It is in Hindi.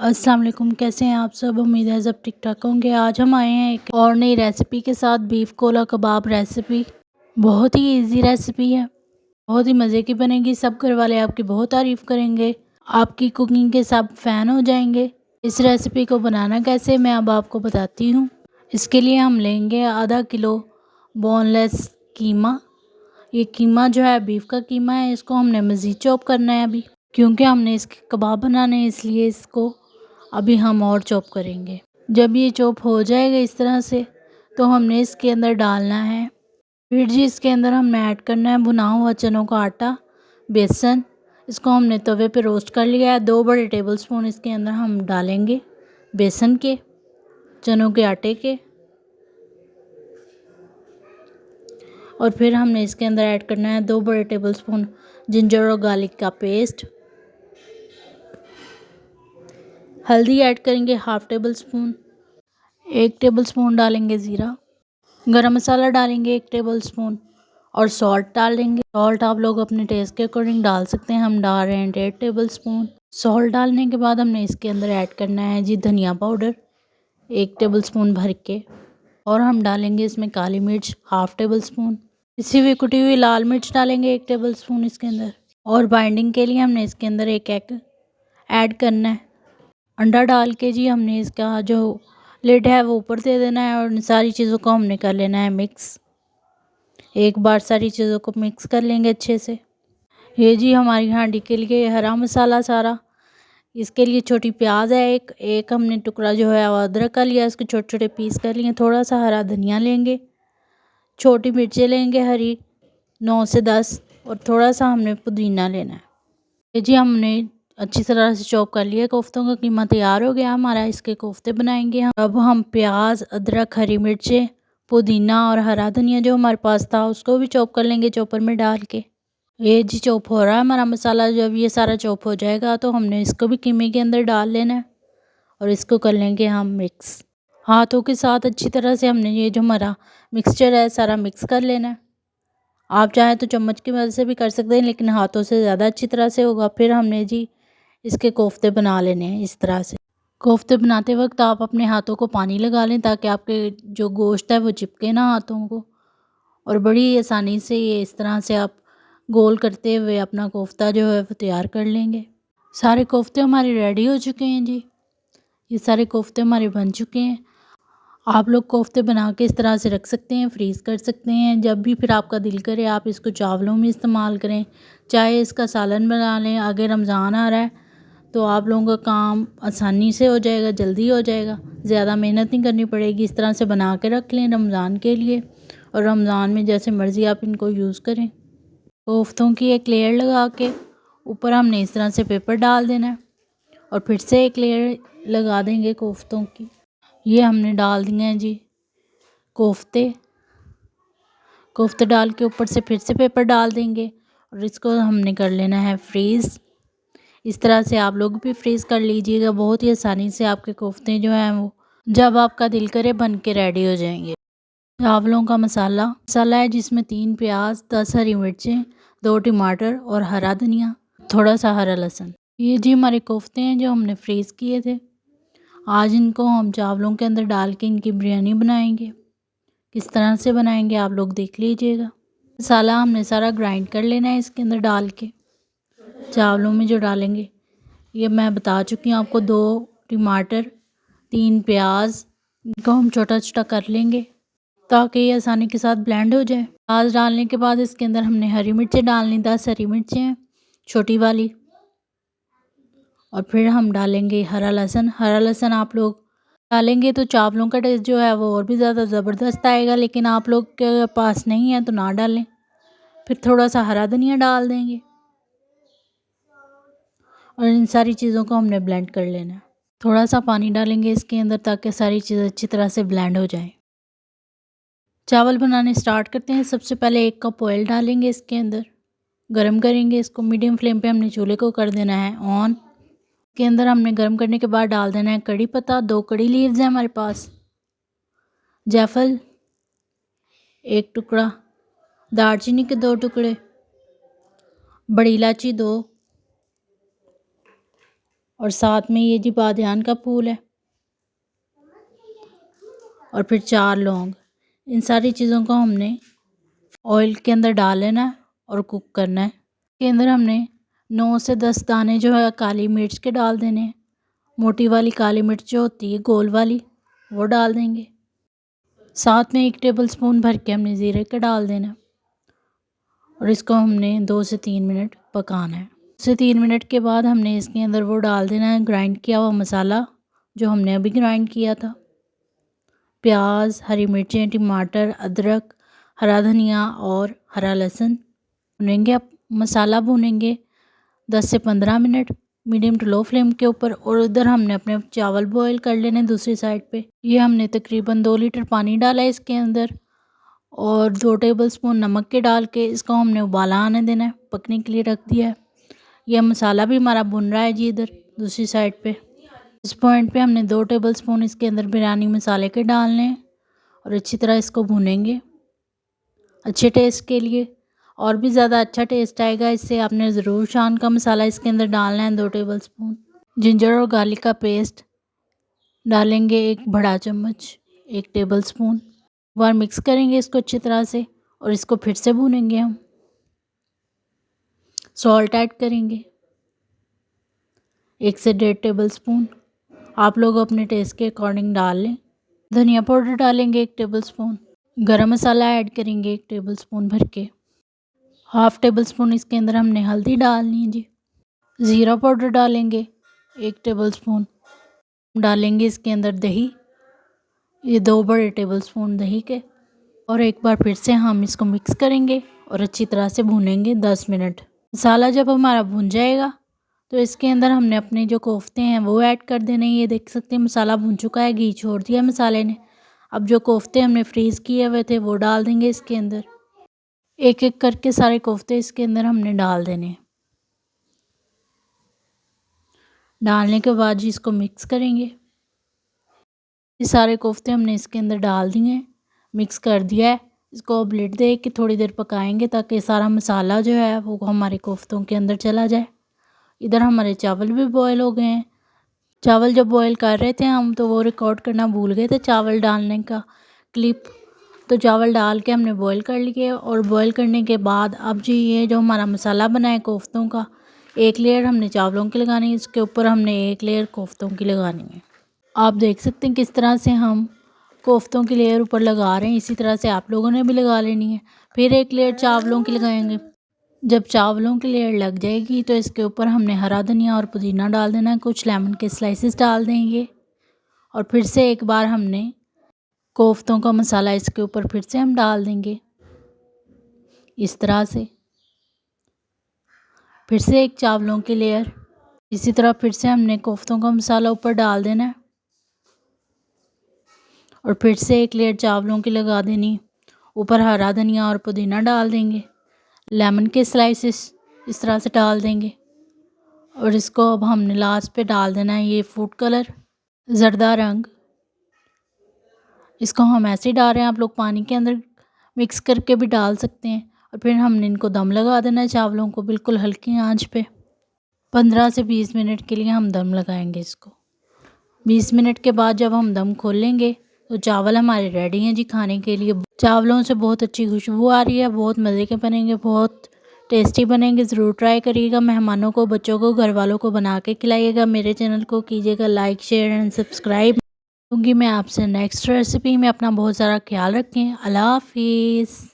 अस्सलाम वालेकुम, कैसे हैं आप सब। उम्मीद है सब ठीक ठाक होंगे। आज हम आए हैं एक और नई रेसिपी के साथ, बीफ कोला कबाब रेसिपी। बहुत ही इजी रेसिपी है, बहुत ही मज़े की बनेगी। सब घर वाले आपकी बहुत तारीफ़ करेंगे, आपकी कुकिंग के सब फ़ैन हो जाएंगे। इस रेसिपी को बनाना कैसे मैं अब आपको बताती हूँ। इसके लिए हम लेंगे आधा किलो बोनलेस कीमा। ये कीमा जो है बीफ का कीमा है, इसको हमने मज़ीद चॉप करना है अभी, क्योंकि हमने इसके कबाब बनाने हैं, इसलिए इसको अभी हम और चॉप करेंगे। जब ये चॉप हो जाएगा इस तरह से, तो हमने इसके अंदर डालना है, फिर जी इसके अंदर हमने ऐड करना है भुना हुआ चनों का आटा, बेसन। इसको हमने तवे पे रोस्ट कर लिया है। 2 बड़े टेबल स्पून इसके अंदर हम डालेंगे बेसन के, चनों के आटे के। और फिर हमने इसके अंदर ऐड करना है 2 बड़े टेबल स्पून जिंजर और गार्लिक का पेस्ट। हल्दी ऐड करेंगे half table spoon. 1 table spoon डालेंगे ज़ीरा। गरम मसाला डालेंगे 1 टेबल स्पून। और सॉल्ट डालेंगे। सॉल्ट आप लोग अपने टेस्ट के अकॉर्डिंग डाल सकते हैं, हम डाल रहे हैं 1.5 टेबल स्पून। सॉल्ट डालने के बाद हमने इसके अंदर ऐड करना है जी धनिया पाउडर 1 टेबल स्पून भर के। और हम डालेंगे इसमें काली मिर्च हाफ टेबल स्पून। इसी हुई कुटी हुई लाल मिर्च डालेंगे 1 टेबल स्पून इसके अंदर। और बाइंडिंग के लिए हमने इसके अंदर 1 एग ऐड करना है। अंडा डाल के जी हमने इसका जो लिड है वो ऊपर दे देना है, और इन सारी चीज़ों को हमने कर लेना है मिक्स। एक बार सारी चीज़ों को मिक्स कर लेंगे अच्छे से। ये जी हमारी हांडी के लिए हरा मसाला सारा। इसके लिए छोटी प्याज है एक हमने टुकड़ा जो है वो अदरक का लिया, इसके छोटे छोटे पीस कर लिए। थोड़ा सा हरा धनिया लेंगे, छोटी मिर्चें लेंगे हरी 9 से 10, और थोड़ा सा हमने पुदीना लेना है। ये जी हमने अच्छी तरह से चॉप कर लिया। कोफ्तों का कीमा तैयार हो गया हमारा। इसके कोफ्ते बनाएंगे हम। अब हम प्याज, अदरक, हरी मिर्चें, पुदीना और हरा धनिया जो हमारे पास था उसको भी चॉप कर लेंगे चॉपर में डाल के। ये जी चॉप हो रहा है हमारा मसाला। जब ये सारा चॉप हो जाएगा तो हमने इसको भी कीमे के अंदर डाल लेना है, और इसको कर लेंगे हम मिक्स। हाथों के साथ अच्छी तरह से हमने ये जो हमारा मिक्सचर है सारा मिक्स कर लेना है। आप चाहें तो चम्मच की मदद से भी कर सकते हैं, लेकिन हाथों से ज़्यादा अच्छी तरह से होगा। फिर हमने जी इसके कोफ्ते बना लेने हैं इस तरह से। कोफ्ते बनाते वक्त आप अपने हाथों को पानी लगा लें, ताकि आपके जो गोश्त है वो चिपके ना हाथों को। और बड़ी आसानी से ये इस तरह से आप गोल करते हुए अपना कोफ्ता जो है वो तैयार कर लेंगे। सारे कोफ्ते हमारे रेडी हो चुके हैं जी। ये सारे कोफ्ते हमारे बन चुके हैं। आप लोग कोफ्ते बना के इस तरह से रख सकते हैं, फ्रीज़ कर सकते हैं। जब भी फिर आपका दिल करे आप इसको चावलों में इस्तेमाल करें, चाहे इसका सालन बना लें। अगर रमज़ान आ रहा है तो आप लोगों का काम आसानी से हो जाएगा, जल्दी हो जाएगा, ज़्यादा मेहनत नहीं करनी पड़ेगी। इस तरह से बना के रख लें रमज़ान के लिए, और रमज़ान में जैसे मर्ज़ी आप इनको यूज़ करें। कोफ्तों की एक लेयर लगा के ऊपर हमने इस तरह से पेपर डाल देना है, और फिर से एक लेयर लगा देंगे कोफ्तों की। ये हमने डाल दिए हैं जी कोफ्ते। कोफ्ते डाल के ऊपर से फिर से पेपर डाल देंगे, और इसको हमने कर लेना है फ्रीज़। इस तरह से आप लोग भी फ्रीज़ कर लीजिएगा। बहुत ही आसानी से आपके कोफ्ते जो हैं वो जब आपका दिल करे बन के रेडी हो जाएंगे। चावलों का मसाला है जिसमें 3 प्याज, 10 हरी मिर्चें, 2 टमाटर और हरा धनिया, थोड़ा सा हरा लहसुन। ये जी हमारे कोफ्ते हैं जो हमने फ्रीज़ किए थे। आज इनको हम चावलों के अंदर डाल के इनकी बिरयानी बनाएंगे। किस तरह से बनाएंगे आप लोग देख लीजिएगा। मसाला हमने सारा ग्राइंड कर लेना है इसके अंदर डाल के। चावलों में जो डालेंगे ये मैं बता चुकी हूँ आपको। 2 टमाटर, 3 प्याज, इनको हम छोटा छोटा कर लेंगे ताकि ये आसानी के साथ ब्लेंड हो जाए। प्याज डालने के बाद इसके अंदर हमने हरी मिर्चें डालनी, 10 हरी मिर्चें हैं छोटी वाली। और फिर हम डालेंगे हरा लहसुन। हरा लहसुन आप लोग डालेंगे तो चावलों का टेस्ट जो है वो और भी ज़्यादा ज़बरदस्त आएगा, लेकिन आप लोग के पास नहीं है तो ना डालें। फिर थोड़ा सा हरा धनिया डाल देंगे, और इन सारी चीज़ों को हमने ब्लेंड कर लेना है। थोड़ा सा पानी डालेंगे इसके अंदर ताकि सारी चीज़ें अच्छी तरह से ब्लेंड हो जाएं। चावल बनाने स्टार्ट करते हैं। सबसे पहले 1 कप ऑयल डालेंगे इसके अंदर, गरम करेंगे इसको। मीडियम फ्लेम पे हमने चूल्हे को कर देना है ऑन। के अंदर हमने गर्म करने के बाद डाल देना है कड़ी पत्ता। 2 कड़ी लीव्स हैं हमारे पास, जायफल 1 टुकड़ा, दालचीनी के 2 टुकड़े, बड़ी इलायची 2, और साथ में ये जी बादियान का फूल है और फिर 4 लौंग। इन सारी चीज़ों को हमने ऑयल के अंदर डाल लेना है और कुक करना है। इसके अंदर हमने 9 से 10 दाने जो है काली मिर्च के डाल देने हैं। मोटी वाली काली मिर्च जो होती है गोल वाली वो डाल देंगे। साथ में 1 टेबलस्पून भर के हमने ज़ीरे का डाल देना है और इसको हमने 2 से 3 मिनट पकाना है। 2 से 3 मिनट के बाद हमने इसके अंदर वो डाल देना है ग्राइंड किया हुआ मसाला जो हमने अभी ग्राइंड किया था। प्याज, हरी मिर्चें, टमाटर, अदरक, हरा धनिया और हरा लहसुन भुनेंगे। अब मसाला भुनेंगे 10 से 15 minute medium to low flame के ऊपर। और उधर हमने अपने चावल बॉईल कर लेने दूसरी साइड पे। ये हमने तकरीबन 2 लीटर पानी डाला है इसके अंदर और 2 टेबलस्पून नमक के डाल के इसको हमने उबाला आने देना है, पकने के लिए रख दिया है। यह मसाला भी हमारा भुन रहा है जी इधर दूसरी साइड पे। इस पॉइंट पे हमने 2 टेबलस्पून इसके अंदर बिरयानी मसाले के डालने हैं और अच्छी तरह इसको भुनेंगे अच्छे टेस्ट के लिए। और भी ज़्यादा अच्छा टेस्ट आएगा इससे। आपने ज़रूर शान का मसाला इसके अंदर डालना है 2 टेबलस्पून। जिंजर और गार्लिक का पेस्ट डालेंगे 1 बड़ा चम्मच 1 टेबलस्पून। एक बार मिक्स करेंगे इसको अच्छी तरह से और इसको फिर से भूनेंगे हम। सॉल्ट ऐड करेंगे 1 से 1.5 टेबलस्पून। आप लोग अपने टेस्ट के अकॉर्डिंग डाल लें। धनिया पाउडर डालेंगे 1 टेबलस्पून। गरम मसाला ऐड करेंगे 1 टेबलस्पून भर के। हाफ़ टेबलस्पून इसके अंदर हमने हल्दी डालनी है जी। ज़ीरा पाउडर डालेंगे 1 टेबलस्पून। डालेंगे इसके अंदर दही, ये 2 बड़े टेबलस्पून दही के। और एक बार फिर से हम इसको मिक्स करेंगे और अच्छी तरह से भूनेंगे 10 मिनट। मसाला जब हमारा भुन जाएगा तो इसके अंदर हमने अपने जो कोफ्ते हैं वो ऐड कर देने। ये देख सकते हैं मसाला भुन चुका है, घी छोड़ दिया मसाले ने। अब जो कोफ्ते हमने फ्रीज़ किए हुए थे वो डाल देंगे इसके अंदर। एक एक करके सारे कोफ्ते इसके अंदर हमने डाल देने हैं। डालने के बाद जी इसको मिक्स करेंगे। ये सारे कोफ्ते हमने इसके अंदर डाल दिए हैं, मिक्स कर दिया है। इसको अब लिड दे के थोड़ी देर पकाएंगे ताकि सारा मसाला जो है वो हमारे कोफ्तों के अंदर चला जाए। इधर हमारे चावल भी बॉयल हो गए हैं। चावल जब बॉयल कर रहे थे हम तो वो रिकॉर्ड करना भूल गए थे चावल डालने का क्लिप। तो चावल डाल के हमने बॉयल कर लिए और बॉयल करने के बाद अब जी ये जो हमारा मसाला बना है कोफ्तों का, 1 लेयर हमने चावलों की लगानी है, इसके ऊपर हमने 1 लेयर कोफ्तों की लगानी है। आप देख सकते हैं किस तरह से हम कोफ्तों की लेयर ऊपर लगा रहे हैं। इसी तरह से आप लोगों ने भी लगा लेनी है। फिर 1 लेयर चावलों की लगाएंगे। जब चावलों की लेयर लग जाएगी तो इसके ऊपर हमने हरा धनिया और पुदीना डाल देना है। कुछ लेमन के स्लाइसेस डाल देंगे और फिर से एक बार हमने कोफ्तों का मसाला इसके ऊपर फिर से हम डाल देंगे इस तरह से। फिर से एक चावलों की लेयर, इसी तरह फिर से हमने कोफ्तों का मसाला ऊपर डाल देना है और फिर से 1 लेयर चावलों की लगा देनी। ऊपर हरा धनिया और पुदीना डाल देंगे, लेमन के स्लाइसेस इस तरह से डाल देंगे और इसको अब हमने लास्ट पे डाल देना है ये फूड कलर ज़रदा रंग। इसको हम ऐसे ही डाल रहे हैं, आप लोग पानी के अंदर मिक्स करके भी डाल सकते हैं। और फिर हमने इनको दम लगा देना है चावलों को बिल्कुल हल्की आंच पे। 15 से 20 मिनट के लिए हम दम लगाएंगे इसको। 20 मिनट के बाद जब हम दम खोलेंगे तो चावल हमारे रेडी हैं जी खाने के लिए। चावलों से बहुत अच्छी खुशबू आ रही है, बहुत मज़े के बनेंगे, बहुत टेस्टी बनेंगे। ज़रूर ट्राई करिएगा। मेहमानों को, बच्चों को, घर वालों को बना के खिलाइएगा। मेरे चैनल को कीजिएगा लाइक, शेयर एंड सब्सक्राइब। दूँगी मैं आपसे नेक्स्ट रेसिपी में। अपना बहुत सारा ख्याल रखें। अल्लाह हाफिज़।